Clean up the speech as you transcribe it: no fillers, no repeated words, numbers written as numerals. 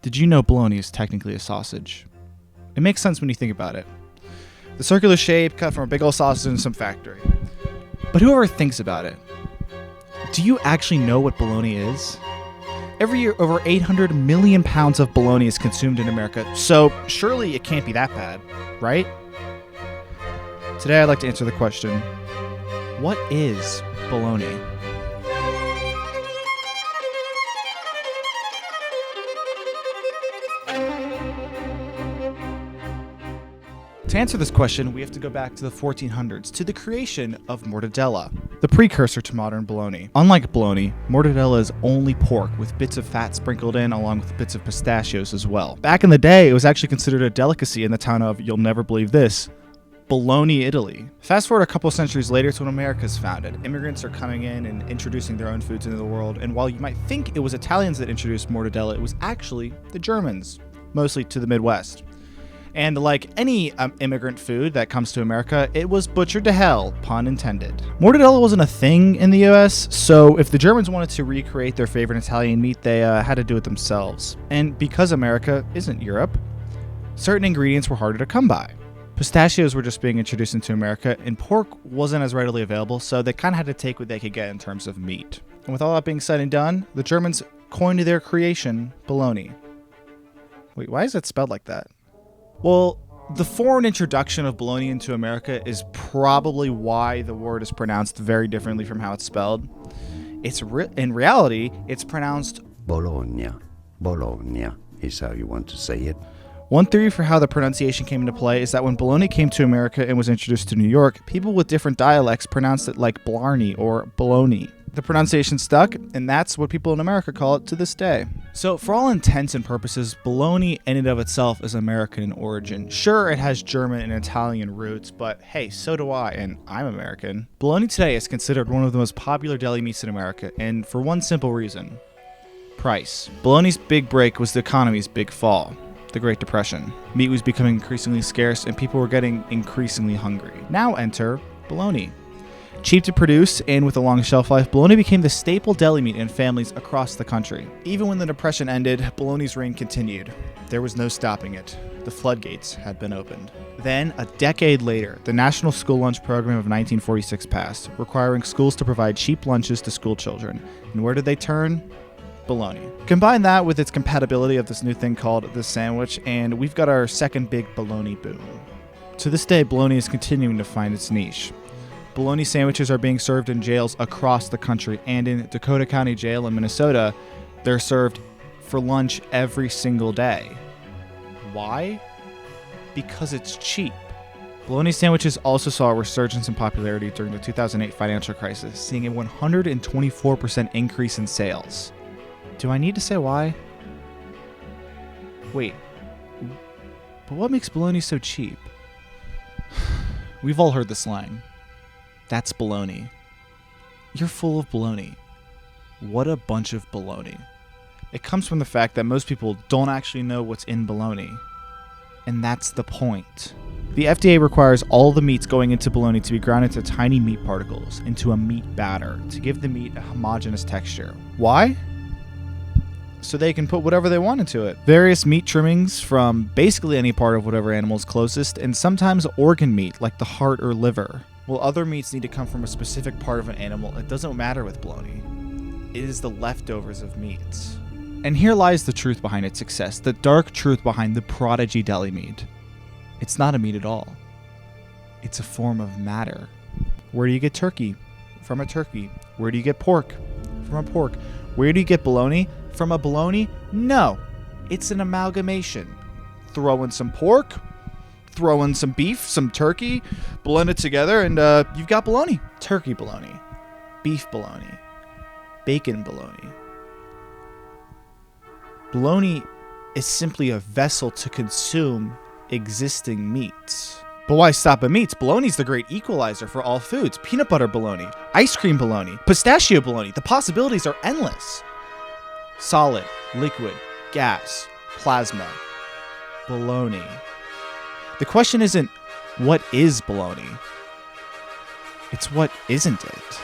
Did you know bologna is technically a sausage? It makes sense when you think about it. The circular shape cut from a big old sausage in some factory. But whoever thinks about it, do you actually know what bologna is? Every year, over 800 million pounds of bologna is consumed in America, so surely it can't be that bad, right? Today I'd like to answer the question, what is bologna? To answer this question, we have to go back to the 1400s, to the creation of mortadella, the precursor to modern bologna. Unlike bologna, mortadella is only pork with bits of fat sprinkled in along with bits of pistachios as well. Back in the day, it was actually considered a delicacy in the town of, you'll never believe this, Bologna, Italy. Fast forward a couple centuries later to when America is founded. Immigrants are coming in and introducing their own foods into the world, and while you might think it was Italians that introduced mortadella, it was actually the Germans, mostly to the Midwest. And like any immigrant food that comes to America, it was butchered to hell, pun intended. Mortadella wasn't a thing in the US, so if the Germans wanted to recreate their favorite Italian meat, they had to do it themselves. And because America isn't Europe, certain ingredients were harder to come by. Pistachios were just being introduced into America, and pork wasn't as readily available, so they kind of had to take what they could get in terms of meat. And with all that being said and done, the Germans coined their creation, bologna. Wait, why is it spelled like that? Well, the foreign introduction of bologna into America is probably why the word is pronounced very differently from how it's spelled. In reality, it's pronounced Bologna. Bologna is how you want to say it. One theory for how the pronunciation came into play is that when bologna came to America and was introduced to New York, people with different dialects pronounced it like blarney or bologna. The pronunciation stuck, and that's what people in America call it to this day. So for all intents and purposes, bologna in and of itself is American in origin. Sure, it has German and Italian roots, but hey, so do I, and I'm American. Bologna today is considered one of the most popular deli meats in America, and for one simple reason: price. Bologna's big break was the economy's big fall. The Great Depression. Meat was becoming increasingly scarce, and people were getting increasingly hungry. Now enter bologna. Cheap to produce and with a long shelf life, bologna became the staple deli meat in families across the country. Even when the Depression ended, bologna's reign continued. There was no stopping it. The floodgates had been opened. Then, a decade later, the National School Lunch Program of 1946 passed, requiring schools to provide cheap lunches to school children. And where did they turn? Bologna. Combine that with its compatibility of this new thing called the sandwich, and we've got our second big bologna boom. To this day, bologna is continuing to find its niche. Bologna sandwiches are being served in jails across the country, and in Dakota County Jail in Minnesota, they're served for lunch every single day. Why? Because it's cheap. Bologna sandwiches also saw a resurgence in popularity during the 2008 financial crisis, seeing a 124% increase in sales. Do I need to say why? Wait, but what makes bologna so cheap? We've all heard the slang. That's baloney. You're full of baloney. What a bunch of baloney. It comes from the fact that most people don't actually know what's in bologna. And that's the point. The FDA requires all the meats going into bologna to be ground into tiny meat particles, into a meat batter, to give the meat a homogeneous texture. Why? So they can put whatever they want into it. Various meat trimmings from basically any part of whatever animal is closest, and sometimes organ meat like the heart or liver. While other meats need to come from a specific part of an animal, it doesn't matter with bologna. It is the leftovers of meats. And here lies the truth behind its success, the dark truth behind the prodigy deli meat. It's not a meat at all. It's a form of matter. Where do you get turkey? From a turkey. Where do you get pork? From a pork. Where do you get bologna? From a bologna? No. It's an amalgamation. Throw in some pork, throw in some beef, some turkey, blend it together, and you've got bologna. Turkey bologna, beef bologna, bacon bologna. Bologna is simply a vessel to consume existing meats. But why stop at meats? Bologna's the great equalizer for all foods. Peanut butter bologna, ice cream bologna, pistachio bologna. The possibilities are endless. Solid, liquid, gas, plasma, bologna. The question isn't, what is bologna? It's what isn't it?